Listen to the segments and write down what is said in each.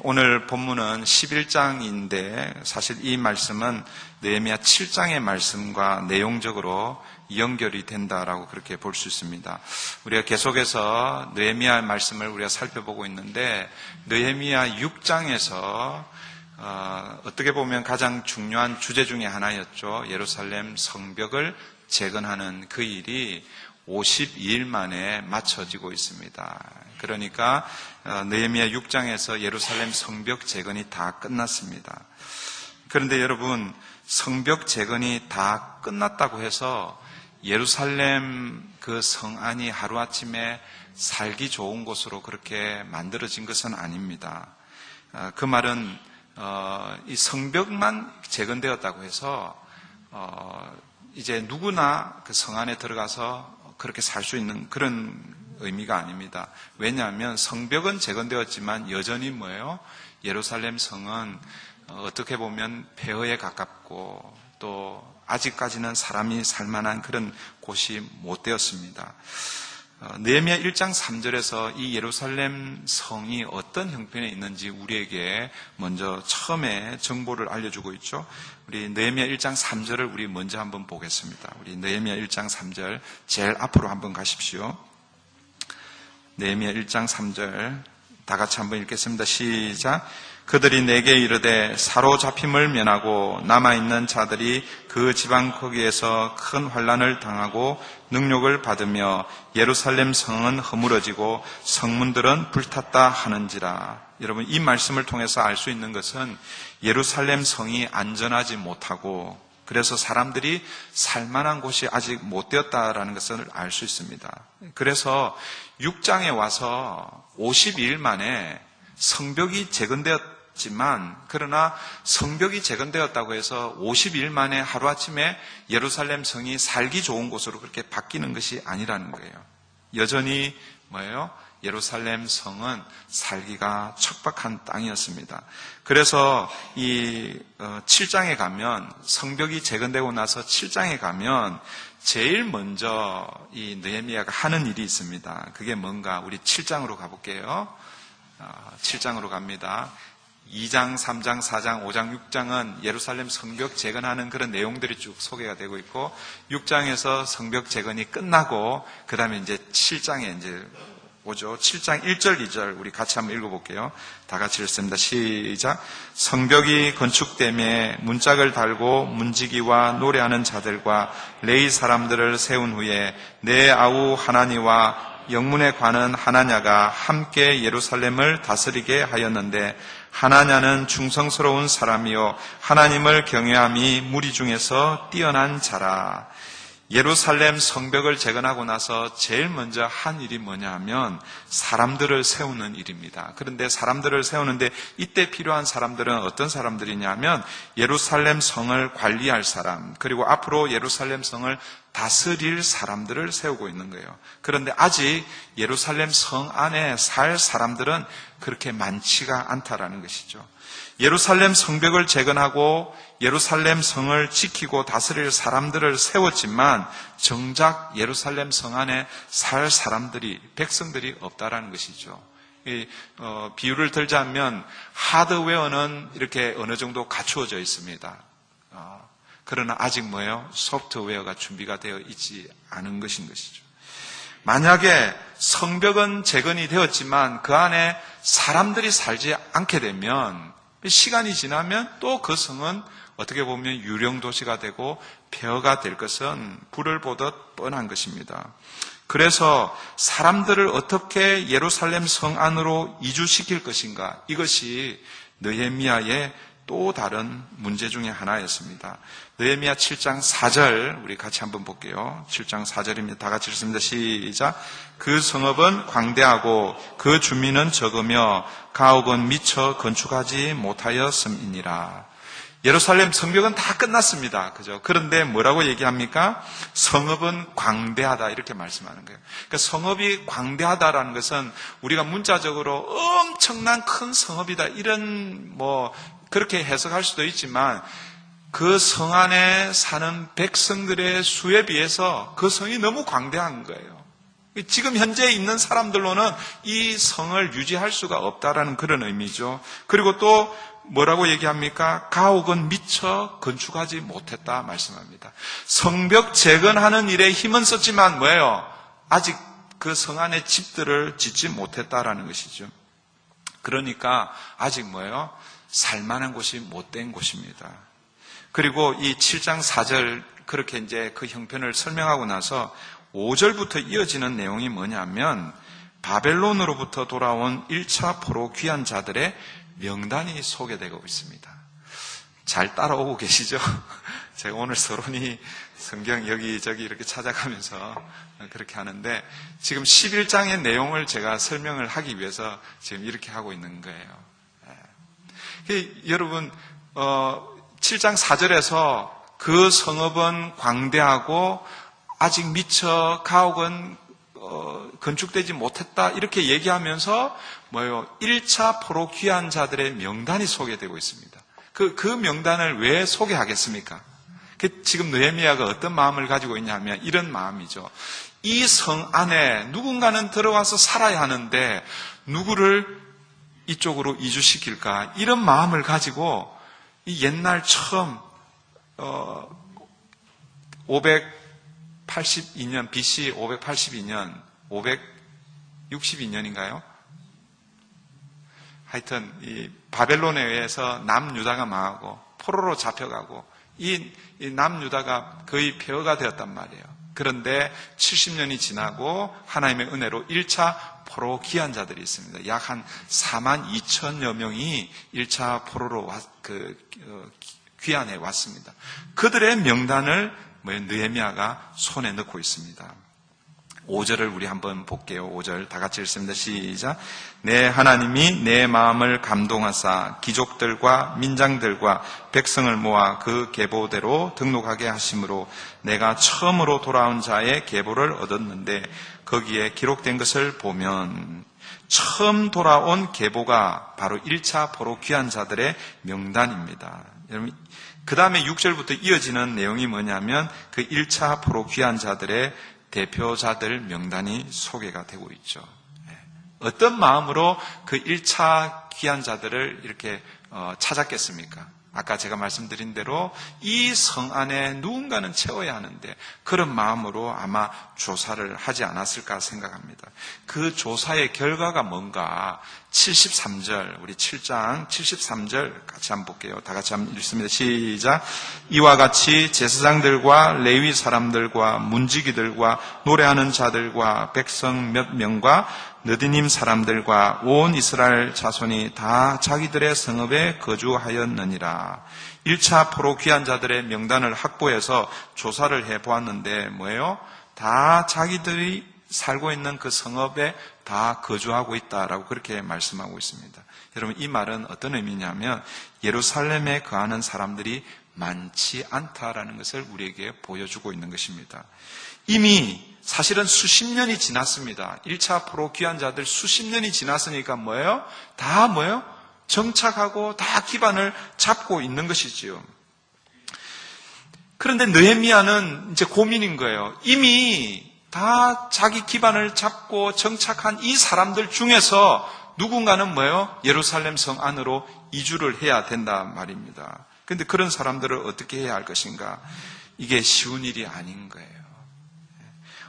오늘 본문은 11장인데 사실 이 말씀은 느헤미야 7장의 말씀과 내용적으로 연결이 된다라고 그렇게 볼 수 있습니다. 우리가 계속해서 느헤미야 말씀을 우리가 살펴보고 있는데 느헤미야 6장에서 어떻게 보면 가장 중요한 주제 중에 하나였죠. 예루살렘 성벽을 재건하는 그 일이 52일 만에 마쳐지고 있습니다. 그러니까 느헤미야 6장에서 예루살렘 성벽 재건이 다 끝났습니다. 그런데 여러분, 성벽 재건이 다 끝났다고 해서 예루살렘 그 성안이 하루아침에 살기 좋은 곳으로 그렇게 만들어진 것은 아닙니다. 그 말은 이 성벽만 재건되었다고 해서 이제 누구나 그 성안에 들어가서 그렇게 살 수 있는 그런 의미가 아닙니다. 왜냐하면 성벽은 재건되었지만 여전히 뭐예요? 예루살렘 성은 어떻게 보면 폐허에 가깝고 또 아직까지는 사람이 살만한 그런 곳이 못 되었습니다. 느헤미야 1장 3절에서 이 예루살렘 성이 어떤 형편에 있는지 우리에게 먼저 처음에 정보를 알려주고 있죠. 우리 느헤미야 1장 3절을 우리 먼저 한번 보겠습니다. 우리 느헤미야 1장 3절 제일 앞으로 한번 가십시오. 느헤미야 1장 3절 다 같이 한번 읽겠습니다. 시작. 그들이 내게 이르되 사로잡힘을 면하고 남아있는 자들이 그 지방 거기에서 큰 환난을 당하고 능욕을 받으며 예루살렘 성은 허물어지고 성문들은 불탔다 하는지라. 여러분, 이 말씀을 통해서 알 수 있는 것은 예루살렘 성이 안전하지 못하고 그래서 사람들이 살만한 곳이 아직 못 되었다라는 것을 알 수 있습니다. 그래서 6장에 와서 52일 만에 성벽이 재건되었지만 그러나 성벽이 재건되었다고 해서 52일 만에 하루아침에 예루살렘 성이 살기 좋은 곳으로 그렇게 바뀌는 것이 아니라는 거예요. 여전히 뭐예요? 예루살렘 성은 살기가 척박한 땅이었습니다. 그래서 이 7장에 가면 성벽이 재건되고 나서 7장에 가면 제일 먼저 이 느헤미야가 하는 일이 있습니다. 그게 뭔가 우리 7장으로 가볼게요. 7장으로 갑니다. 2장, 3장, 4장, 5장, 6장은 예루살렘 성벽 재건하는 그런 내용들이 쭉 소개가 되고 있고 6장에서 성벽 재건이 끝나고 그 다음에 이제 7장에 이제 오죠. 7장 1절, 2절 우리 같이 한번 읽어볼게요. 다 같이 읽습니다. 시작. 성벽이 건축됨에 문짝을 달고 문지기와 노래하는 자들과 레위 사람들을 세운 후에 내 아우 하나니와 영문에 관한 하나냐가 함께 예루살렘을 다스리게 하였는데 하나냐는 충성스러운 사람이요 하나님을 경외함이 무리 중에서 뛰어난 자라. 예루살렘 성벽을 재건하고 나서 제일 먼저 한 일이 뭐냐 하면 사람들을 세우는 일입니다. 그런데 사람들을 세우는데 이때 필요한 사람들은 어떤 사람들이냐면 예루살렘 성을 관리할 사람, 그리고 앞으로 예루살렘 성을 다스릴 사람들을 세우고 있는 거예요. 그런데 아직 예루살렘 성 안에 살 사람들은 그렇게 많지가 않다라는 것이죠. 예루살렘 성벽을 재건하고 예루살렘 성을 지키고 다스릴 사람들을 세웠지만 정작 예루살렘 성 안에 살 사람들이, 백성들이 없다라는 것이죠. 비유를 들자면 하드웨어는 이렇게 어느 정도 갖추어져 있습니다. 그러나 아직 뭐예요? 소프트웨어가 준비가 되어 있지 않은 것인 것이죠. 만약에 성벽은 재건이 되었지만 그 안에 사람들이 살지 않게 되면 시간이 지나면 또 그 성은 어떻게 보면 유령도시가 되고 폐허가 될 것은 불을 보듯 뻔한 것입니다. 그래서 사람들을 어떻게 예루살렘 성 안으로 이주시킬 것인가, 이것이 느헤미야의 또 다른 문제 중에 하나였습니다. 느헤미야 7장 4절 우리 같이 한번 볼게요. 7장 4절입니다. 다 같이 읽습니다. 시작. 그 성읍은 광대하고 그 주민은 적으며 가옥은 미처 건축하지 못하였음이니라. 예루살렘 성벽은 다 끝났습니다. 그죠? 그런데 뭐라고 얘기합니까? 성읍은 광대하다 이렇게 말씀하는 거예요. 그러니까 성읍이 광대하다라는 것은 우리가 문자적으로 엄청난 큰 성읍이다 이런 그렇게 해석할 수도 있지만 그 성 안에 사는 백성들의 수에 비해서 그 성이 너무 광대한 거예요. 지금 현재 있는 사람들로는 이 성을 유지할 수가 없다라는 그런 의미죠. 그리고 또 뭐라고 얘기합니까? 가옥은 미처 건축하지 못했다 말씀합니다. 성벽 재건하는 일에 힘은 썼지만 뭐예요? 아직 그 성 안의 집들을 짓지 못했다라는 것이죠. 그러니까 아직 뭐예요? 살만한 곳이 못된 곳입니다. 그리고 이 7장 4절 그렇게 이제 그 형편을 설명하고 나서 5절부터 이어지는 내용이 뭐냐면 바벨론으로부터 돌아온 1차 포로 귀환 자들의 명단이 소개되고 있습니다. 잘 따라오고 계시죠? 제가 오늘 서론이 성경 여기저기 이렇게 찾아가면서 그렇게 하는데 지금 11장의 내용을 제가 설명을 하기 위해서 지금 이렇게 하고 있는 거예요. 여러분 7장 4절에서 그 성읍은 광대하고 아직 미처 가옥은 건축되지 못했다 이렇게 얘기하면서 뭐예요? 1차 포로 귀환 자들의 명단이 소개되고 있습니다. 그 명단을 왜 소개하겠습니까? 지금 느헤미야가 어떤 마음을 가지고 있냐면 이런 마음이죠. 이 성 안에 누군가는 들어와서 살아야 하는데 누구를 이쪽으로 이주시킬까? 이런 마음을 가지고 이 옛날 처음 582년 BC 582년 562년인가요? 하여튼 이 바벨론에 의해서 남유다가 망하고 포로로 잡혀가고 이 남유다가 거의 폐허가 되었단 말이에요. 그런데 70년이 지나고 하나님의 은혜로 1차 포로 귀환 자들이 있습니다. 약 한 4만 2천여 명이 1차 포로로 귀환해 왔습니다. 그들의 명단을 느헤미야가 손에 넣고 있습니다. 5절을 우리 한번 볼게요. 5절 다 같이 읽습니다. 시작. 내 하나님이 내 마음을 감동하사 귀족들과 민장들과 백성을 모아 그 계보대로 등록하게 하심으로 내가 처음으로 돌아온 자의 계보를 얻었는데 거기에 기록된 것을 보면 처음 돌아온 계보가 바로 1차 포로 귀환 자들의 명단입니다. 여러분 그 다음에 6절부터 이어지는 내용이 뭐냐면 그 1차 포로 귀환 자들의 대표자들 명단이 소개가 되고 있죠. 어떤 마음으로 그 1차 귀환 자들을 이렇게 찾았겠습니까? 아까 제가 말씀드린 대로 이 성 안에 누군가는 채워야 하는데 그런 마음으로 아마 조사를 하지 않았을까 생각합니다. 그 조사의 결과가 뭔가 73절 우리 7장 73절 같이 한번 볼게요. 다 같이 한번 읽습니다. 시작. 이와 같이 제사장들과 레위 사람들과 문지기들과 노래하는 자들과 백성 몇 명과 느디님 사람들과 온 이스라엘 자손이 다 자기들의 성읍에 거주하였느니라. 1차 포로 귀환 자들의 명단을 확보해서 조사를 해보았는데 뭐예요? 다 자기들이 살고 있는 그 성읍에 다 거주하고 있다라고 그렇게 말씀하고 있습니다. 여러분 이 말은 어떤 의미냐면 예루살렘에 거하는 사람들이 많지 않다라는 것을 우리에게 보여주고 있는 것입니다. 이미 사실은 수십 년이 지났습니다. 1차 포로 귀환 자들 수십 년이 지났으니까 뭐예요? 다 뭐예요? 정착하고 다 기반을 잡고 있는 것이지요. 그런데 느헤미야는 이제 고민인 거예요. 이미 다 자기 기반을 잡고 정착한 이 사람들 중에서 누군가는 뭐예요? 예루살렘 성 안으로 이주를 해야 된다 말입니다. 그런데 그런 사람들을 어떻게 해야 할 것인가? 이게 쉬운 일이 아닌 거예요.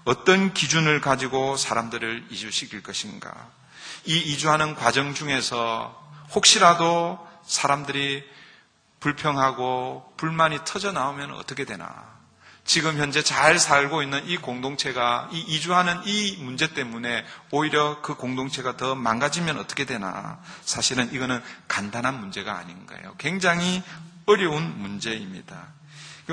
어떤 기준을 가지고 사람들을 이주시킬 것인가? 이 이주하는 과정 중에서 혹시라도 사람들이 불평하고 불만이 터져 나오면 어떻게 되나? 지금 현재 잘 살고 있는 이 공동체가 이 이주하는 이 문제 때문에 오히려 그 공동체가 더 망가지면 어떻게 되나? 사실은 이거는 간단한 문제가 아닌 거예요. 굉장히 어려운 문제입니다.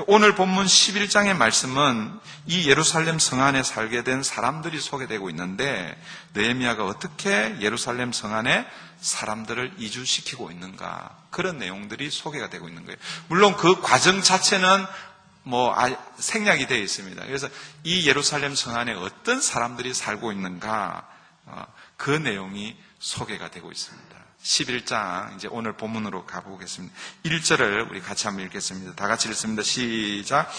오늘 본문 11장의 말씀은 이 예루살렘 성 안에 살게 된 사람들이 소개되고 있는데 느헤미야가 어떻게 예루살렘 성 안에 사람들을 이주시키고 있는가 그런 내용들이 소개가 되고 있는 거예요. 물론 그 과정 자체는 생략이 되어 있습니다. 그래서 이 예루살렘 성 안에 어떤 사람들이 살고 있는가 그 내용이 소개가 되고 있습니다. 11장, 이제 오늘 본문으로 가보겠습니다. 1절을 우리 같이 한번 읽겠습니다. 다 같이 읽습니다. 시작.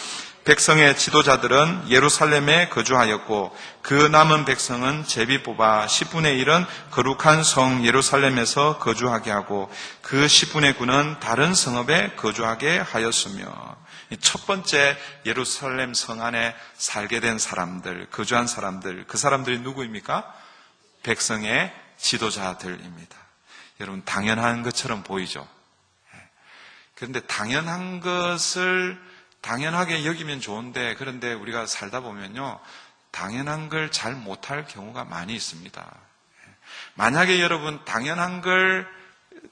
백성의 지도자들은 예루살렘에 거주하였고 그 남은 백성은 제비 뽑아 10분의 1은 거룩한 성 예루살렘에서 거주하게 하고 그 10분의 9는 다른 성읍에 거주하게 하였으며, 첫 번째 예루살렘 성 안에 살게 된 사람들, 거주한 사람들, 그 사람들이 누구입니까? 백성의 지도자들입니다. 여러분, 당연한 것처럼 보이죠? 그런데 당연한 것을 당연하게 여기면 좋은데, 그런데 우리가 살다 보면요, 당연한 걸 잘 못할 경우가 많이 있습니다. 만약에 여러분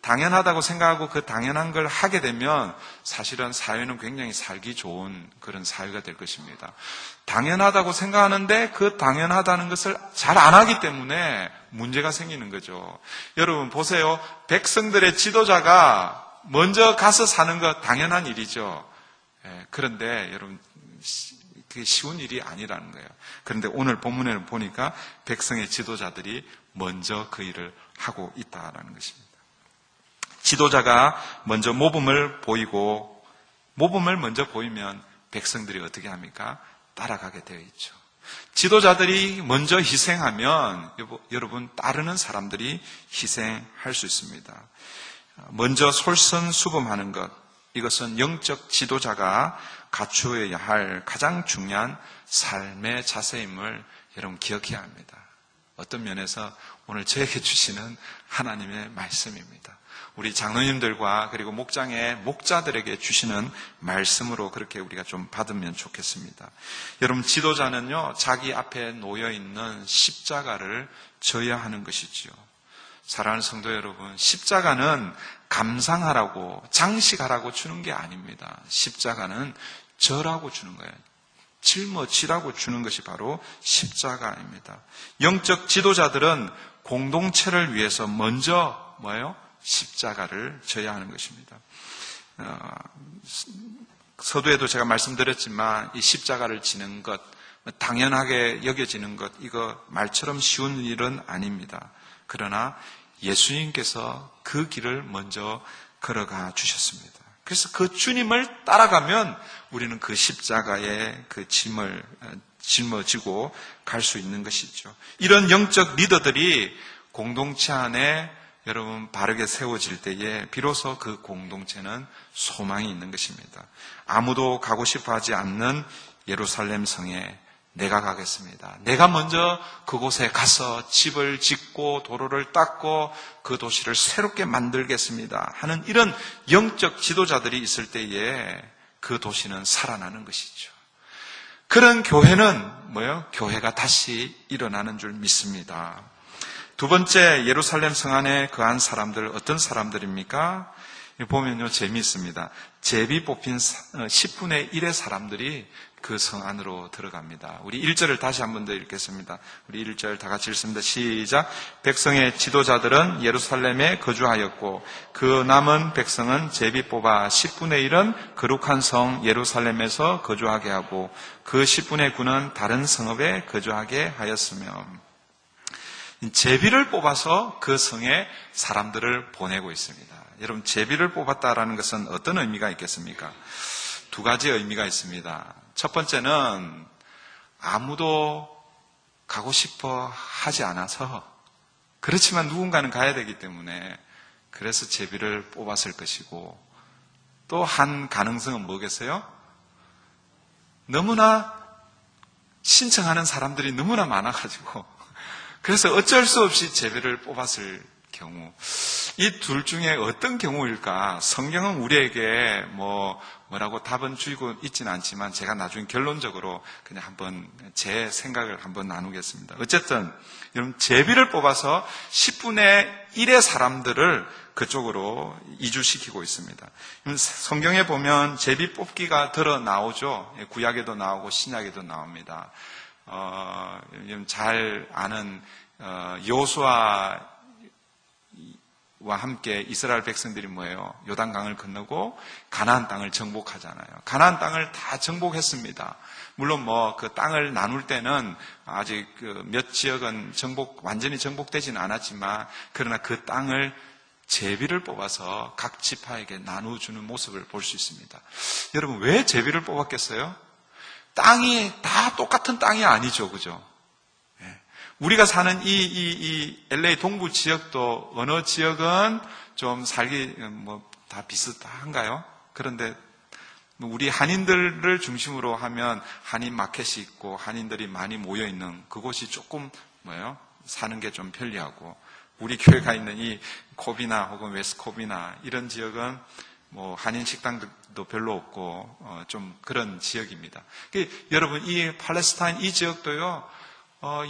당연하다고 생각하고 그 당연한 걸 하게 되면 사실은 사회는 굉장히 살기 좋은 그런 사회가 될 것입니다. 당연하다고 생각하는데 그 당연하다는 것을 잘 안 하기 때문에 문제가 생기는 거죠. 여러분 보세요. 백성들의 지도자가 먼저 가서 사는 거 당연한 일이죠. 그런데 여러분 그게 쉬운 일이 아니라는 거예요. 그런데 오늘 본문에는 보니까 백성의 지도자들이 먼저 그 일을 하고 있다라는 것입니다. 지도자가 먼저 모범을 보이고, 모범을 먼저 보이면 백성들이 어떻게 합니까? 따라가게 되어 있죠. 지도자들이 먼저 희생하면 여러분 따르는 사람들이 희생할 수 있습니다. 먼저 솔선수범하는 것, 이것은 영적 지도자가 갖추어야 할 가장 중요한 삶의 자세임을 여러분 기억해야 합니다. 어떤 면에서 오늘 저에게 주시는 하나님의 말씀입니다. 우리 장로님들과 그리고 목자들에게 주시는 말씀으로 그렇게 우리가 좀 받으면 좋겠습니다. 여러분, 지도자는요, 자기 앞에 놓여 있는 십자가를 져야 하는 것이지요. 사랑하는 성도 여러분, 십자가는 감상하라고, 장식하라고 주는 게 아닙니다. 십자가는 절하고 주는 거예요. 짊어지라고 주는 것이 바로 십자가입니다. 영적 지도자들은 공동체를 위해서 먼저 뭐예요? 십자가를 져야 하는 것입니다. 서두에도 제가 말씀드렸지만 이 십자가를 지는 것, 당연하게 여겨지는 것, 이거 말처럼 쉬운 일은 아닙니다. 그러나 예수님께서 그 길을 먼저 걸어가 주셨습니다. 그래서 그 주님을 따라가면 우리는 그 십자가의 그 짐을 짊어지고 갈 수 있는 것이죠. 이런 영적 리더들이 공동체 안에 여러분 바르게 세워질 때에 비로소 그 공동체는 소망이 있는 것입니다. 아무도 가고 싶어 하지 않는 예루살렘 성에 내가 가겠습니다. 내가 먼저 그곳에 가서 집을 짓고 도로를 닦고 그 도시를 새롭게 만들겠습니다 하는 이런 영적 지도자들이 있을 때에 그 도시는 살아나는 것이죠. 그런 교회는 뭐예요? 교회가 다시 일어나는 줄 믿습니다. 두 번째, 예루살렘 성 안에 거한 사람들, 어떤 사람들입니까? 보면요, 재미있습니다. 제비 뽑힌 10분의 1의 사람들이 그 성 안으로 들어갑니다. 우리 1절을 다시 한 번 더 읽겠습니다. 우리 1절 다 같이 읽습니다. 시작. 백성의 지도자들은 예루살렘에 거주하였고 그 남은 백성은 제비 뽑아 10분의 1은 거룩한 성 예루살렘에서 거주하게 하고 그 10분의 9는 다른 성읍에 거주하게 하였으며, 제비를 뽑아서 그 성에 사람들을 보내고 있습니다. 여러분, 제비를 뽑았다라는 것은 어떤 의미가 있겠습니까? 두 가지 의미가 있습니다. 첫 번째는 아무도 가고 싶어 하지 않아서, 그렇지만 누군가는 가야 되기 때문에 그래서 제비를 뽑았을 것이고, 또 한 가능성은 뭐겠어요? 너무나 신청하는 사람들이 너무나 많아가지고 그래서 어쩔 수 없이 제비를 뽑았을 경우, 이 둘 중에 어떤 경우일까? 성경은 우리에게 뭐라고 답은 주고 있지는 않지만 제가 나중에 결론적으로 그냥 한번 제 생각을 한번 나누겠습니다. 어쨌든 여러분, 제비를 뽑아서 10분의 1의 사람들을 그쪽으로 이주시키고 있습니다. 성경에 보면 제비 뽑기가 들어 나오죠. 구약에도 나오고 신약에도 나옵니다. 잘 아는 여호수아와 함께 이스라엘 백성들이 뭐예요? 요단강을 건너고 가나안 땅을 정복하잖아요. 가나안 땅을 다 정복했습니다. 물론 그 땅을 나눌 때는 아직 몇 지역은 완전히 정복되지는 않았지만, 그러나 그 땅을 제비를 뽑아서 각 지파에게 나누어주는 모습을 볼 수 있습니다. 여러분, 왜 제비를 뽑았겠어요? 땅이 다 똑같은 땅이 아니죠, 그죠? 우리가 사는 이 LA 동부 지역도 어느 지역은 좀 살기 다 비슷한가요? 그런데 우리 한인들을 중심으로 하면 한인 마켓이 있고 한인들이 많이 모여 있는 그곳이 조금 사는 게 좀 편리하고, 우리 교회가 있는 이 코비나 혹은 웨스코비나 이런 지역은 한인 식당도 별로 없고 좀 그런 지역입니다. 여러분, 이 팔레스타인 이 지역도요,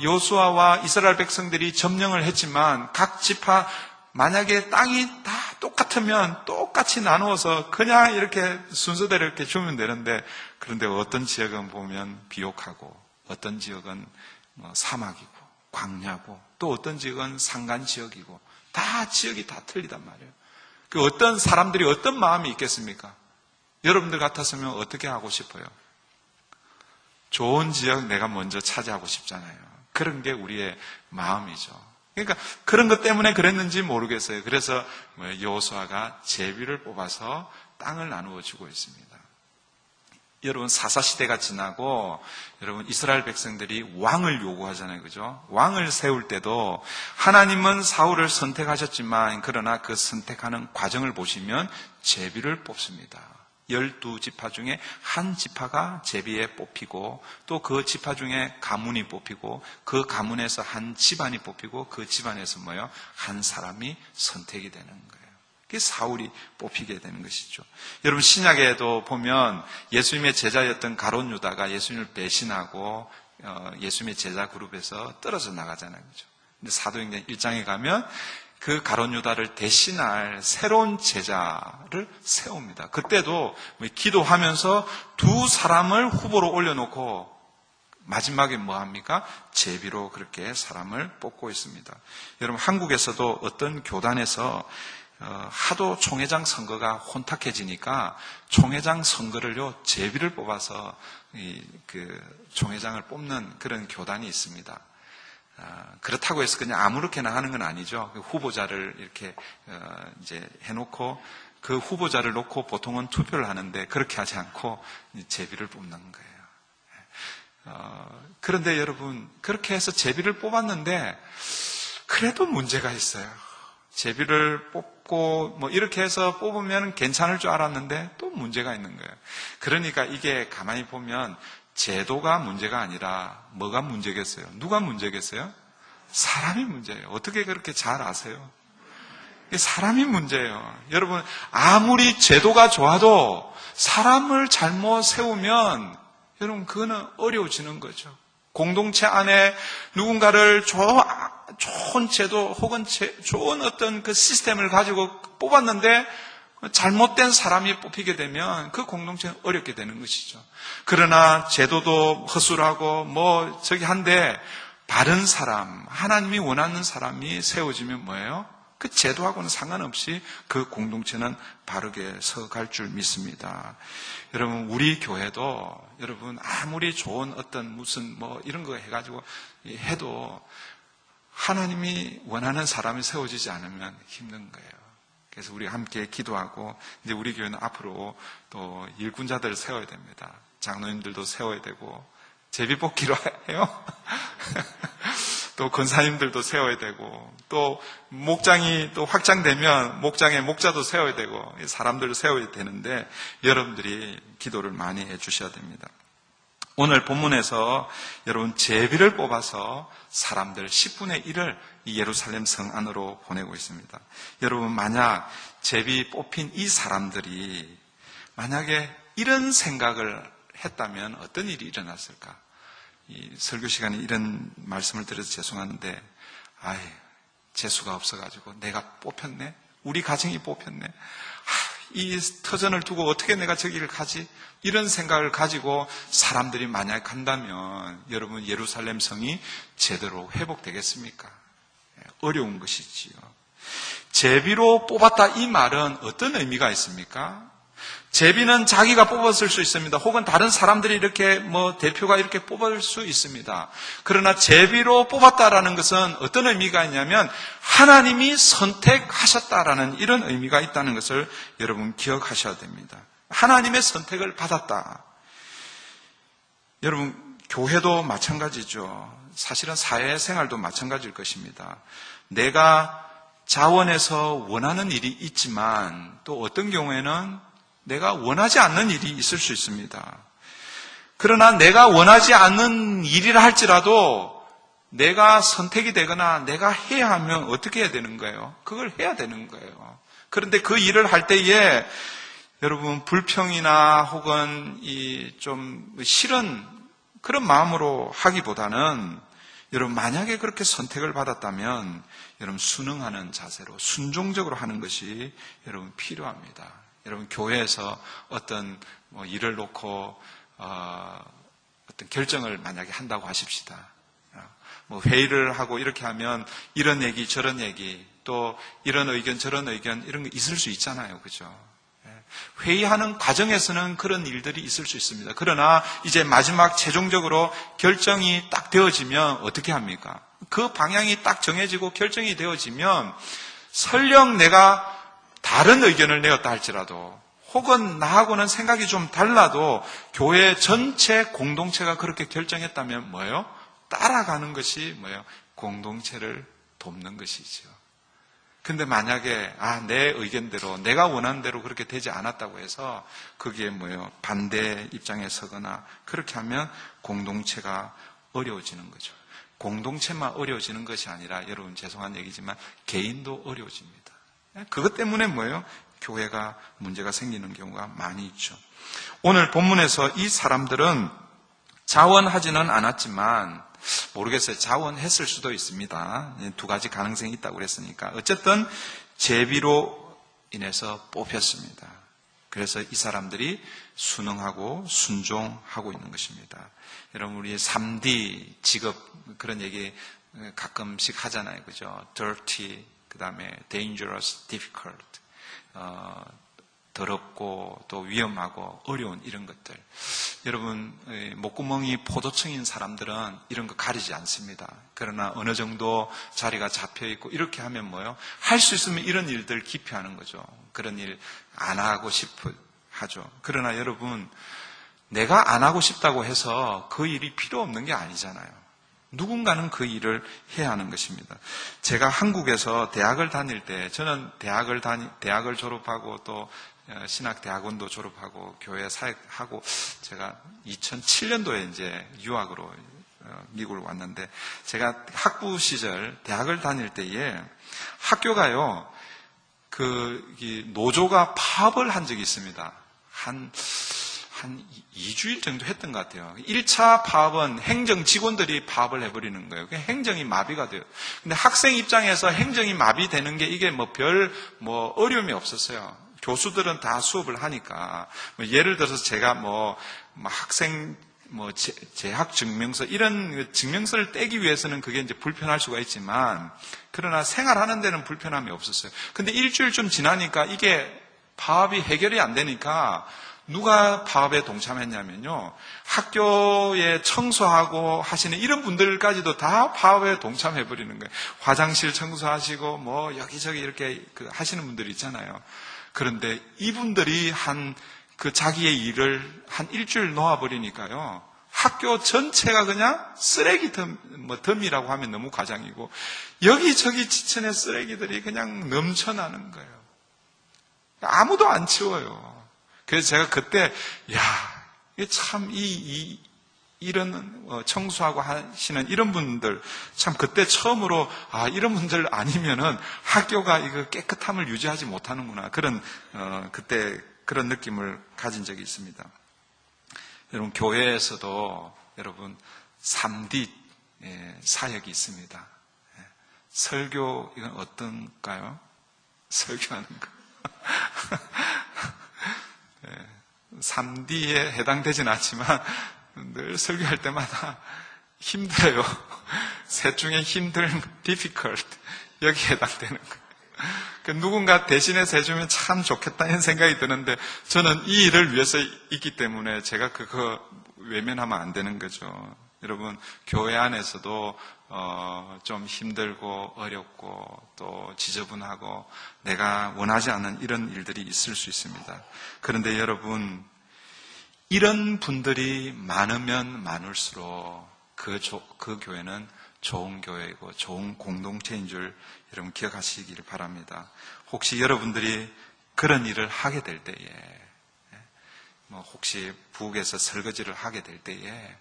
여호수아와 이스라엘 백성들이 점령을 했지만 각 지파 만약에 땅이 다 똑같으면 똑같이 나누어서 그냥 이렇게 순서대로 이렇게 주면 되는데, 그런데 어떤 지역은 보면 비옥하고 어떤 지역은 사막이고 광야고 또 어떤 지역은 산간 지역이고 다 지역이 다 틀리단 말이에요. 그 어떤 사람들이 어떤 마음이 있겠습니까? 여러분들 같았으면 어떻게 하고 싶어요? 좋은 지역 내가 먼저 차지하고 싶잖아요. 그런 게 우리의 마음이죠. 그러니까 그런 것 때문에 그랬는지 모르겠어요. 그래서 여호수아가 제비를 뽑아서 땅을 나누어 주고 있습니다. 여러분, 사사시대가 지나고 여러분 이스라엘 백성들이 왕을 요구하잖아요. 그죠? 왕을 세울 때도 하나님은 사울을 선택하셨지만 그러나 그 선택하는 과정을 보시면 제비를 뽑습니다. 12지파 중에 한 지파가 제비에 뽑히고 또 그 지파 중에 가문이 뽑히고 그 가문에서 한 집안이 뽑히고 그 집안에서 한 사람이 선택이 되는 거예요. 그게 사울이 뽑히게 되는 것이죠. 여러분, 신약에도 보면 예수님의 제자였던 가룟 유다가 예수님을 배신하고 예수님의 제자 그룹에서 떨어져 나가잖아요. 그죠? 근데 사도행전 1장에 가면 그 가룟 유다를 대신할 새로운 제자를 세웁니다. 그때도 기도하면서 두 사람을 후보로 올려놓고 마지막에 뭐 합니까? 제비로 그렇게 사람을 뽑고 있습니다. 여러분, 한국에서도 어떤 교단에서 하도 총회장 선거가 혼탁해지니까 총회장 선거를요 제비를 뽑아서 그 총회장을 뽑는 그런 교단이 있습니다. 그렇다고 해서 그냥 아무렇게나 하는 건 아니죠. 그 후보자를 이렇게 이제 해놓고 그 후보자를 놓고 보통은 투표를 하는데 그렇게 하지 않고 제비를 뽑는 거예요. 그런데 여러분, 그렇게 해서 제비를 뽑았는데 그래도 문제가 있어요. 제비를 뽑고 이렇게 해서 뽑으면 괜찮을 줄 알았는데 또 문제가 있는 거예요. 그러니까 이게 가만히 보면 제도가 문제가 아니라 뭐가 문제겠어요? 누가 문제겠어요? 사람이 문제예요. 어떻게 그렇게 잘 아세요? 사람이 문제예요. 여러분, 아무리 제도가 좋아도 사람을 잘못 세우면 여러분 그거는 어려워지는 거죠. 공동체 안에 누군가를 좋은 제도 혹은 좋은 어떤 그 시스템을 가지고 뽑았는데 잘못된 사람이 뽑히게 되면 그 공동체는 어렵게 되는 것이죠. 그러나 제도도 허술하고 한데 바른 사람, 하나님이 원하는 사람이 세워지면 뭐예요? 그 제도하고는 상관없이 그 공동체는 바르게 서갈 줄 믿습니다. 여러분, 우리 교회도 여러분 아무리 좋은 어떤 무슨 이런 거 해가지고 해도 하나님이 원하는 사람이 세워지지 않으면 힘든 거예요. 그래서 우리 함께 기도하고 이제 우리 교회는 앞으로 또 일꾼자들을 세워야 됩니다. 장로님들도 세워야 되고 제비 뽑기로 해요. 또 권사님들도 세워야 되고 또 목장이 또 확장되면 목장에 목자도 세워야 되고 사람들을 세워야 되는데 여러분들이 기도를 많이 해 주셔야 됩니다. 오늘 본문에서 여러분 제비를 뽑아서 사람들 10분의 1을 이 예루살렘 성 안으로 보내고 있습니다. 여러분, 만약 제비 뽑힌 이 사람들이 만약에 이런 생각을 했다면 어떤 일이 일어났을까? 이 설교 시간에 이런 말씀을 드려서 죄송한데, 재수가 없어가지고 내가 뽑혔네? 우리 가정이 뽑혔네? 이 터전을 두고 어떻게 내가 저기를 가지? 이런 생각을 가지고 사람들이 만약 간다면 여러분 예루살렘 성이 제대로 회복되겠습니까? 어려운 것이지요. 제비로 뽑았다 이 말은 어떤 의미가 있습니까? 제비는 자기가 뽑았을 수 있습니다. 혹은 다른 사람들이 이렇게 대표가 이렇게 뽑을 수 있습니다. 그러나 제비로 뽑았다라는 것은 어떤 의미가 있냐면 하나님이 선택하셨다라는 이런 의미가 있다는 것을 여러분 기억하셔야 됩니다. 하나님의 선택을 받았다. 여러분, 교회도 마찬가지죠. 사실은 사회생활도 마찬가지일 것입니다. 내가 자원해서 원하는 일이 있지만 또 어떤 경우에는 내가 원하지 않는 일이 있을 수 있습니다. 그러나 내가 원하지 않는 일이라 할지라도 내가 선택이 되거나 내가 해야 하면 어떻게 해야 되는 거예요? 그걸 해야 되는 거예요. 그런데 그 일을 할 때에 여러분 불평이나 혹은 좀 싫은 그런 마음으로 하기보다는 여러분 만약에 그렇게 선택을 받았다면 여러분 순응하는 자세로 순종적으로 하는 것이 여러분 필요합니다. 여러분 교회에서 어떤 일을 놓고 어떤 결정을 만약에 한다고 하십시다. 회의를 하고 이렇게 하면 이런 얘기 저런 얘기 또 이런 의견 저런 의견 이런 거 있을 수 있잖아요. 그죠? 회의하는 과정에서는 그런 일들이 있을 수 있습니다. 그러나 이제 마지막 최종적으로 결정이 딱 되어지면 어떻게 합니까? 그 방향이 딱 정해지고 결정이 되어지면 설령 내가 다른 의견을 내었다 할지라도 혹은 나하고는 생각이 좀 달라도 교회 전체 공동체가 그렇게 결정했다면 뭐예요? 따라가는 것이 뭐예요? 공동체를 돕는 것이죠. 근데 만약에 내 의견대로 내가 원하는 대로 그렇게 되지 않았다고 해서 거기에 뭐예요? 반대 입장에 서거나 그렇게 하면 공동체가 어려워지는 거죠. 공동체만 어려워지는 것이 아니라 여러분 죄송한 얘기지만 개인도 어려워집니다. 그것 때문에 뭐예요? 교회가 문제가 생기는 경우가 많이 있죠. 오늘 본문에서 이 사람들은 자원하지는 않았지만 모르겠어요. 자원했을 수도 있습니다. 두 가지 가능성이 있다고 그랬으니까. 어쨌든 제비로 인해서 뽑혔습니다. 그래서 이 사람들이 순응하고 순종하고 있는 것입니다. 여러분 우리 3D 직업 그런 얘기 가끔씩 하잖아요. 그죠? dirty, 그 다음에 dangerous, difficult, 더럽고 또 위험하고 어려운 이런 것들. 여러분 목구멍이 포도청인 사람들은 이런 거 가리지 않습니다. 그러나 어느 정도 자리가 잡혀있고 이렇게 하면 뭐예요? 할 수 있으면 이런 일들 기피하는 거죠. 그런 일 안 하고 싶어 하죠. 그러나 여러분 내가 안 하고 싶다고 해서 그 일이 필요 없는 게 아니잖아요. 누군가는 그 일을 해야 하는 것입니다. 제가 한국에서 대학을 다닐 때 저는 대학을 졸업하고 또 신학대학원도 졸업하고 교회 사역하고 제가 2007년도에 이제 유학으로 미국을 왔는데 제가 학부 시절 대학을 다닐 때에 학교가요 노조가 파업을 한 적이 있습니다. 한 2주일 정도 했던 것 같아요. 1차 파업은 행정 직원들이 파업을 해버리는 거예요. 행정이 마비가 돼요. 근데 학생 입장에서 행정이 마비되는 게 이게 별 어려움이 없었어요. 교수들은 다 수업을 하니까. 예를 들어서 제가 학생 재학 증명서 이런 증명서를 떼기 위해서는 그게 이제 불편할 수가 있지만 그러나 생활하는 데는 불편함이 없었어요. 근데 일주일 좀 지나니까 이게 파업이 해결이 안 되니까 누가 파업에 동참했냐면요. 학교에 청소하고 하시는 이런 분들까지도 다 파업에 동참해버리는 거예요. 화장실 청소하시고 여기저기 이렇게 하시는 분들 있잖아요. 그런데 이분들이 자기의 일을 한 일주일 놓아버리니까요. 학교 전체가 그냥 쓰레기 덤이라고 하면 너무 과장이고 여기저기 지천의 쓰레기들이 그냥 넘쳐나는 거예요. 아무도 안 치워요. 그래서 제가 그때 참 이런 청소하고 하시는 이런 분들 참 그때 처음으로 이런 분들 아니면은 학교가 이거 깨끗함을 유지하지 못하는구나 그런 그때 그런 느낌을 가진 적이 있습니다. 여러분 교회에서도 여러분 3D 사역이 있습니다. 설교 이건 어떤가요? 설교하는 거. 3D에 해당되진 않지만 늘 설교할 때마다 힘들어요. 셋 중에 힘든 difficult 여기에 해당되는 거예요. 누군가 대신해서 해주면 참 좋겠다는 생각이 드는데 저는 이 일을 위해서 있기 때문에 제가 그거 외면하면 안 되는 거죠. 여러분, 교회 안에서도 좀 힘들고 어렵고 또 지저분하고 내가 원하지 않는 이런 일들이 있을 수 있습니다. 그런데 여러분, 이런 분들이 많으면 많을수록 그 교회는 좋은 교회이고 좋은 공동체인 줄 여러분 기억하시길 바랍니다. 혹시 여러분들이 그런 일을 하게 될 때에, 혹시 부엌에서 설거지를 하게 될 때에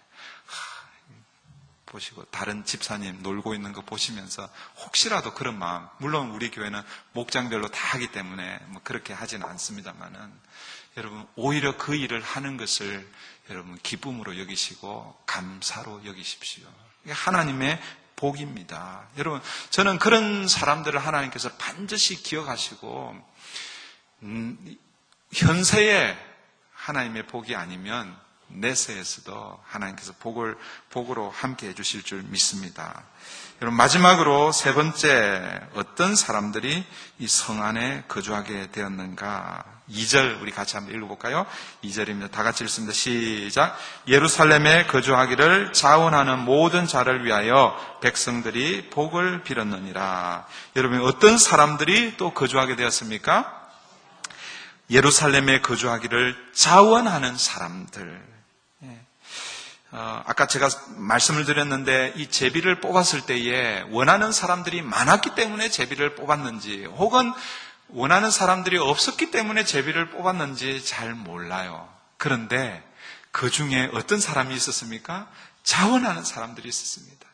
보시고 다른 집사님 놀고 있는 거 보시면서 혹시라도 그런 마음, 물론 우리 교회는 목장별로 다 하기 때문에 그렇게 하지는 않습니다만은 여러분 오히려 그 일을 하는 것을 여러분 기쁨으로 여기시고 감사로 여기십시오. 이게 하나님의 복입니다. 여러분, 저는 그런 사람들을 하나님께서 반드시 기억하시고 현세에 하나님의 복이 아니면 내세에서도 하나님께서 복으로 함께 해주실 줄 믿습니다. 여러분, 마지막으로 세 번째, 어떤 사람들이 이 성 안에 거주하게 되었는가? 2절 우리 같이 한번 읽어볼까요? 2절입니다. 다 같이 읽습니다. 시작. 예루살렘에 거주하기를 자원하는 모든 자를 위하여 백성들이 복을 빌었느니라. 여러분, 어떤 사람들이 또 거주하게 되었습니까? 예루살렘에 거주하기를 자원하는 사람들. 아까 제가 말씀을 드렸는데 이 제비를 뽑았을 때에 원하는 사람들이 많았기 때문에 제비를 뽑았는지 혹은 원하는 사람들이 없었기 때문에 제비를 뽑았는지 잘 몰라요. 그런데 그 중에 어떤 사람이 있었습니까? 자원하는 사람들이 있었습니다.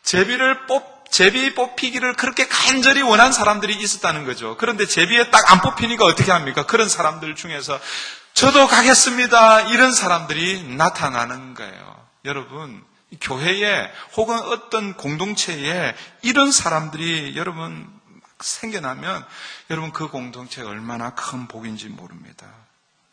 제비 뽑히기를 그렇게 간절히 원한 사람들이 있었다는 거죠. 그런데 제비에 딱 안 뽑히니까 어떻게 합니까? 그런 사람들 중에서 저도 가겠습니다. 이런 사람들이 나타나는 거예요. 여러분, 교회에 혹은 어떤 공동체에 이런 사람들이 여러분 생겨나면 여러분 그 공동체가 얼마나 큰 복인지 모릅니다.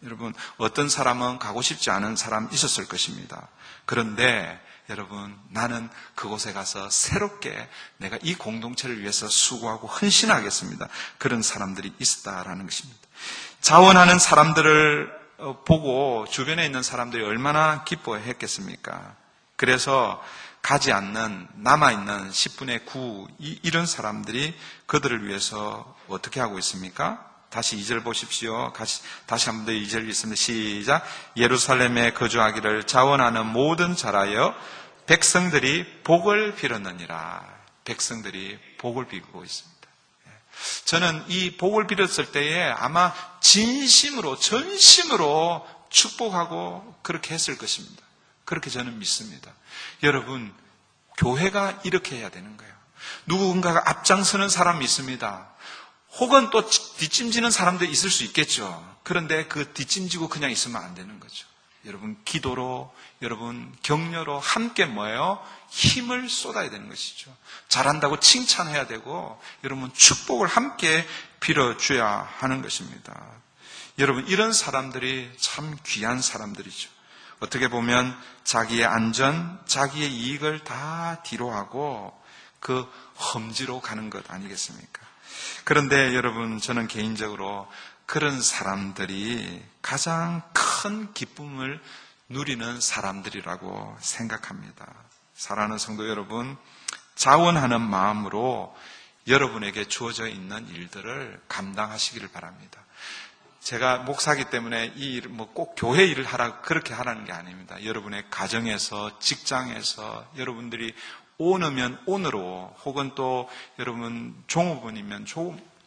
여러분, 어떤 사람은 가고 싶지 않은 사람 있었을 것입니다. 그런데 여러분, 나는 그곳에 가서 새롭게 내가 이 공동체를 위해서 수고하고 헌신하겠습니다. 그런 사람들이 있었다라는 것입니다. 자원하는 사람들을 보고 주변에 있는 사람들이 얼마나 기뻐했겠습니까? 그래서 가지 않는 남아있는 10분의 9 이런 사람들이 그들을 위해서 어떻게 하고 있습니까? 다시 2절 보십시오. 다시 한 번 더 2절 읽습니다. 시작. 예루살렘에 거주하기를 자원하는 모든 자라여 백성들이 복을 빌었느니라. 백성들이 복을 빌고 있습니다. 저는 이 복을 빌었을 때에 아마 진심으로 전심으로 축복하고 그렇게 했을 것입니다. 그렇게 저는 믿습니다. 여러분, 교회가 이렇게 해야 되는 거예요. 누군가가 앞장서는 사람이 있습니다. 혹은 또 뒷짐지는 사람도 있을 수 있겠죠. 그런데 그 뒷짐지고 그냥 있으면 안 되는 거죠. 여러분, 기도로, 여러분, 격려로 함께 뭐예요? 힘을 쏟아야 되는 것이죠. 잘한다고 칭찬해야 되고, 여러분, 축복을 함께 빌어줘야 하는 것입니다. 여러분, 이런 사람들이 참 귀한 사람들이죠. 어떻게 보면 자기의 안전, 자기의 이익을 다 뒤로하고 그 험지로 가는 것 아니겠습니까? 그런데 여러분, 저는 개인적으로 그런 사람들이 가장 큰 기쁨을 누리는 사람들이라고 생각합니다. 사랑하는 성도 여러분, 자원하는 마음으로 여러분에게 주어져 있는 일들을 감당하시기를 바랍니다. 제가 목사기 때문에 이 일, 꼭 교회 일을 하라, 그렇게 하라는 게 아닙니다. 여러분의 가정에서, 직장에서, 여러분들이 오너면 온으로, 혹은 또 여러분 종업원이면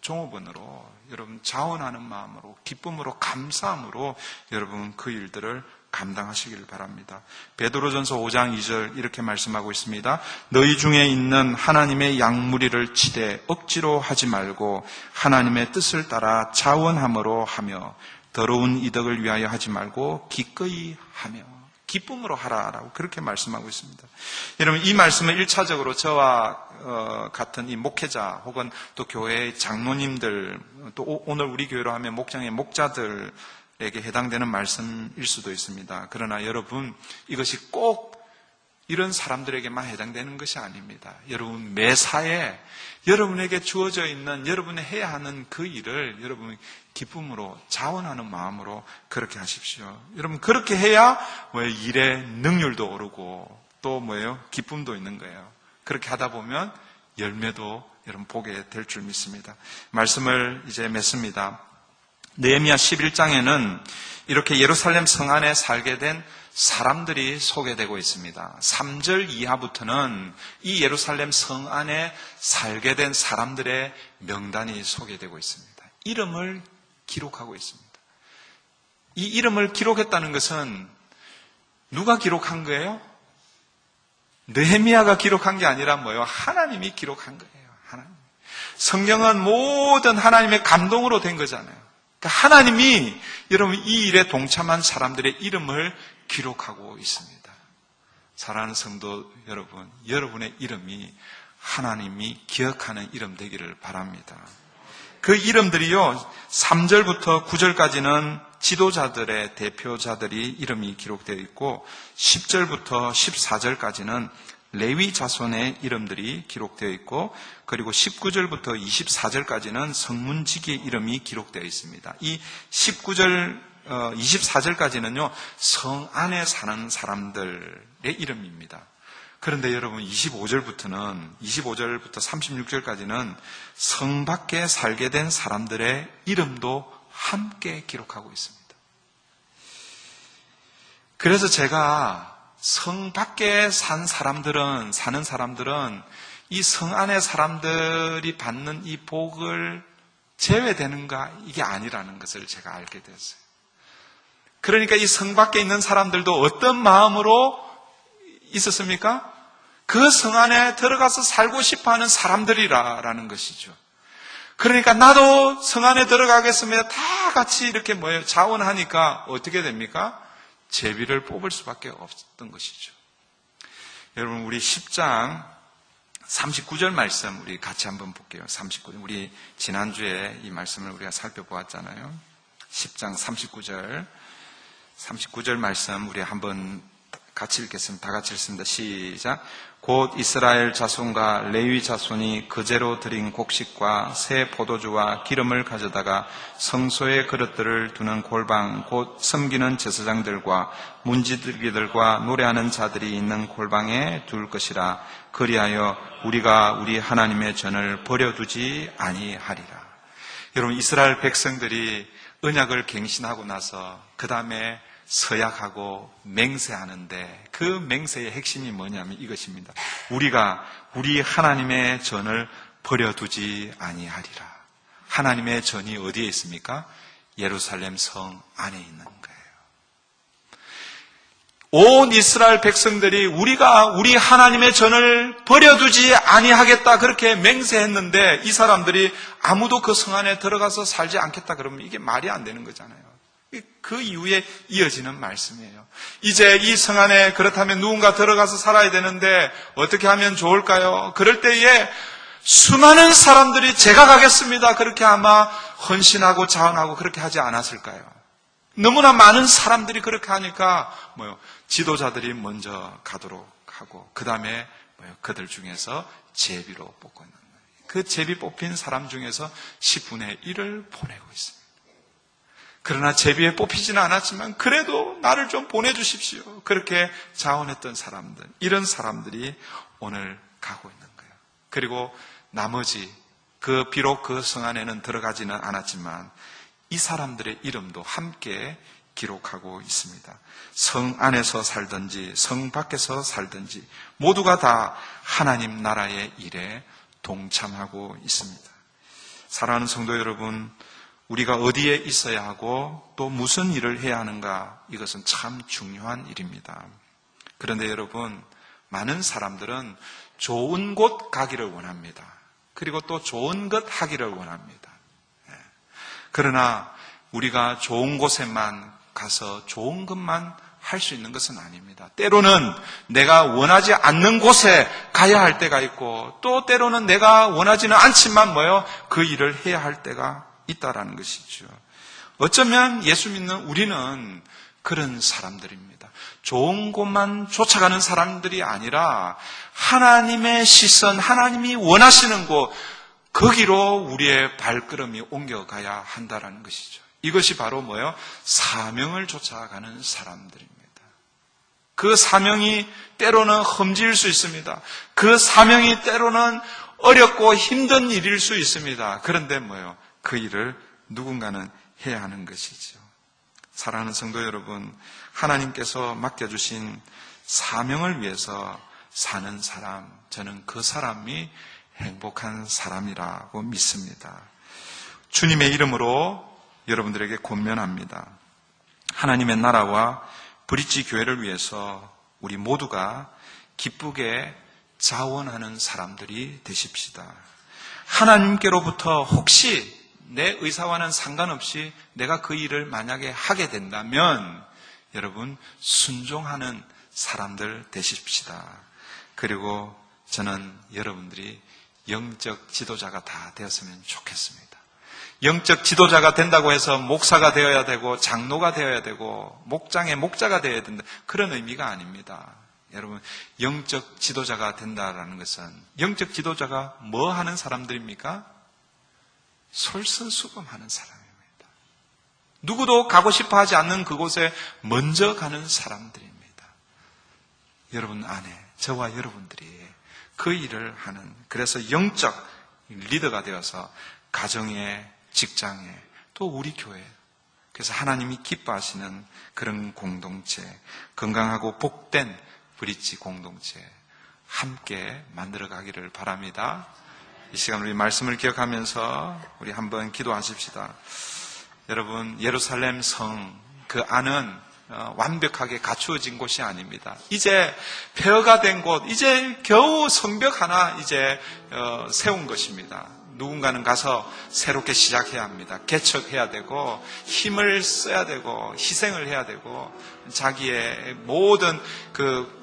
종업원으로, 여러분 자원하는 마음으로, 기쁨으로, 감사함으로 여러분 그 일들을 감당하시길 바랍니다. 베드로전서 5장 2절 이렇게 말씀하고 있습니다. 너희 중에 있는 하나님의 양무리를 치되 억지로 하지 말고 하나님의 뜻을 따라 자원함으로 하며 더러운 이덕을 위하여 하지 말고 기꺼이 하며 기쁨으로 하라라고 그렇게 말씀하고 있습니다. 여러분, 이 말씀은 1차적으로 저와 같은 이 목회자 혹은 또 교회의 장로님들, 또 오늘 우리 교회로 하면 목장의 목자들에게 해당되는 말씀일 수도 있습니다. 그러나 여러분, 이것이 꼭 이런 사람들에게만 해당되는 것이 아닙니다. 여러분 매사에 여러분에게 주어져 있는 여러분이 해야 하는 그 일을 여러분이 기쁨으로 자원하는 마음으로 그렇게 하십시오. 여러분 그렇게 해야 일의 능률도 오르고 또 기쁨도 있는 거예요. 그렇게 하다 보면 열매도 여러분 보게 될 줄 믿습니다. 말씀을 이제 맺습니다. 느헤미야 11장에는 이렇게 예루살렘 성 안에 살게 된 사람들이 소개되고 있습니다. 3절 이하부터는 이 예루살렘 성 안에 살게 된 사람들의 명단이 소개되고 있습니다. 이름을 기록하고 있습니다. 이 이름을 기록했다는 것은 누가 기록한 거예요? 느헤미야가 기록한 게 아니라 하나님이 기록한 거예요. 하나님. 성경은 모든 하나님의 감동으로 된 거잖아요. 그러니까 하나님이 여러분 이 일에 동참한 사람들의 이름을 기록하고 있습니다. 사랑하는 성도 여러분, 여러분의 이름이 하나님이 기억하는 이름 되기를 바랍니다. 그 이름들이요, 3절부터 9절까지는 지도자들의 대표자들이 이름이 기록되어 있고 10절부터 14절까지는 레위 자손의 이름들이 기록되어 있고 그리고 19절부터 24절까지는 성문지기의 이름이 기록되어 있습니다. 이 19절, 24절까지는요, 성 안에 사는 사람들의 이름입니다. 그런데 여러분 25절부터 36절까지는 성 밖에 살게 된 사람들의 이름도 함께 기록하고 있습니다. 그래서 제가 성 밖에 사는 사람들은 이 성 안의 사람들이 받는 이 복을 제외되는가 이게 아니라는 것을 제가 알게 됐어요. 그러니까 이 성 밖에 있는 사람들도 어떤 마음으로 있었습니까? 그 성 안에 들어가서 살고 싶어하는 사람들이라는 것이죠. 그러니까 나도 성 안에 들어가겠습니다. 다 같이 이렇게 자원하니까 어떻게 됩니까? 제비를 뽑을 수밖에 없었던 것이죠. 여러분 우리 10장 39절 말씀 우리 같이 한번 볼게요. 39절 우리 지난주에 이 말씀을 우리가 살펴보았잖아요. 10장 39절 말씀 우리 한번 같이 읽겠습니다. 다 같이 읽습니다. 시작. 곧 이스라엘 자손과 레위 자손이 그제로 드린 곡식과 새 포도주와 기름을 가져다가 성소의 그릇들을 두는 골방 곧 섬기는 제사장들과 문지기들과 노래하는 자들이 있는 골방에 둘 것이라. 그리하여 우리가 우리 하나님의 전을 버려두지 아니하리라. 여러분 이스라엘 백성들이 언약을 갱신하고 나서 그 다음에 서약하고 맹세하는데 그 맹세의 핵심이 뭐냐면 이것입니다. 우리가 우리 하나님의 전을 버려두지 아니하리라. 하나님의 전이 어디에 있습니까? 예루살렘 성 안에 있는 거예요. 온 이스라엘 백성들이 우리가 우리 하나님의 전을 버려두지 아니하겠다 그렇게 맹세했는데 이 사람들이 아무도 그 성 안에 들어가서 살지 않겠다 그러면 이게 말이 안 되는 거잖아요. 그 이후에 이어지는 말씀이에요. 이제 이 성 안에 그렇다면 누군가 들어가서 살아야 되는데 어떻게 하면 좋을까요? 그럴 때에 수많은 사람들이 제가 가겠습니다. 그렇게 아마 헌신하고 자원하고 그렇게 하지 않았을까요? 너무나 많은 사람들이 그렇게 하니까 지도자들이 먼저 가도록 하고 그 다음에 그들 중에서 제비로 뽑고 있는 거예요. 그 제비 뽑힌 사람 중에서 10분의 1을 보내고 있습니다. 그러나 제비에 뽑히지는 않았지만 그래도 나를 좀 보내주십시오. 그렇게 자원했던 사람들, 이런 사람들이 오늘 가고 있는 거예요. 그리고 나머지 비록 그 성 안에는 들어가지는 않았지만 이 사람들의 이름도 함께 기록하고 있습니다. 성 안에서 살든지 성 밖에서 살든지 모두가 다 하나님 나라의 일에 동참하고 있습니다. 사랑하는 성도 여러분, 우리가 어디에 있어야 하고 또 무슨 일을 해야 하는가, 이것은 참 중요한 일입니다. 그런데 여러분, 많은 사람들은 좋은 곳 가기를 원합니다. 그리고 또 좋은 것 하기를 원합니다. 그러나 우리가 좋은 곳에만 가서 좋은 것만 할 수 있는 것은 아닙니다. 때로는 내가 원하지 않는 곳에 가야 할 때가 있고 또 때로는 내가 원하지는 않지만 그 일을 해야 할 때가 있다라는 것이죠. 어쩌면 예수 믿는 우리는 그런 사람들입니다. 좋은 곳만 쫓아가는 사람들이 아니라 하나님의 시선, 하나님이 원하시는 곳, 거기로 우리의 발걸음이 옮겨가야 한다는 것이죠. 이것이 바로 뭐예요? 사명을 쫓아가는 사람들입니다. 그 사명이 때로는 험지일 수 있습니다. 그 사명이 때로는 어렵고 힘든 일일 수 있습니다. 그런데 뭐예요? 그 일을 누군가는 해야 하는 것이죠. 사랑하는 성도 여러분, 하나님께서 맡겨주신 사명을 위해서 사는 사람, 저는 그 사람이 행복한 사람이라고 믿습니다. 주님의 이름으로 여러분들에게 권면합니다. 하나님의 나라와 브릿지 교회를 위해서 우리 모두가 기쁘게 자원하는 사람들이 되십시다. 하나님께로부터 혹시 내 의사와는 상관없이 내가 그 일을 만약에 하게 된다면 여러분 순종하는 사람들 되십시다. 그리고 저는 여러분들이 영적 지도자가 다 되었으면 좋겠습니다. 영적 지도자가 된다고 해서 목사가 되어야 되고 장로가 되어야 되고 목장의 목자가 되어야 된다. 그런 의미가 아닙니다. 여러분, 영적 지도자가 된다라는 것은 영적 지도자가 뭐 하는 사람들입니까? 솔선수범하는 사람입니다. 누구도 가고 싶어 하지 않는 그곳에 먼저 가는 사람들입니다. 여러분 안에 저와 여러분들이 그 일을 하는, 그래서 영적 리더가 되어서 가정에, 직장에, 또 우리 교회, 그래서 하나님이 기뻐하시는 그런 공동체, 건강하고 복된 브릿지 공동체 함께 만들어가기를 바랍니다. 이 시간 우리 말씀을 기억하면서 우리 한번 기도하십시다. 여러분, 예루살렘 성, 그 안은 완벽하게 갖추어진 곳이 아닙니다. 이제 폐허가 된 곳, 이제 겨우 성벽 하나 이제 세운 것입니다. 누군가는 가서 새롭게 시작해야 합니다. 개척해야 되고 힘을 써야 되고 희생을 해야 되고 자기의 모든 그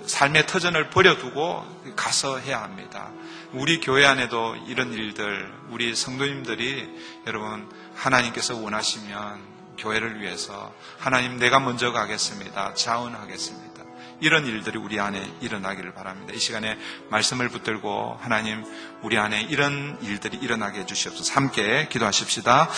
삶의 터전을 버려두고 가서 해야 합니다. 우리 교회 안에도 이런 일들, 우리 성도님들이 여러분 하나님께서 원하시면 교회를 위해서 하나님 내가 먼저 가겠습니다. 자원하겠습니다. 이런 일들이 우리 안에 일어나기를 바랍니다. 이 시간에 말씀을 붙들고 하나님 우리 안에 이런 일들이 일어나게 해주시옵소서. 함께 기도하십시다.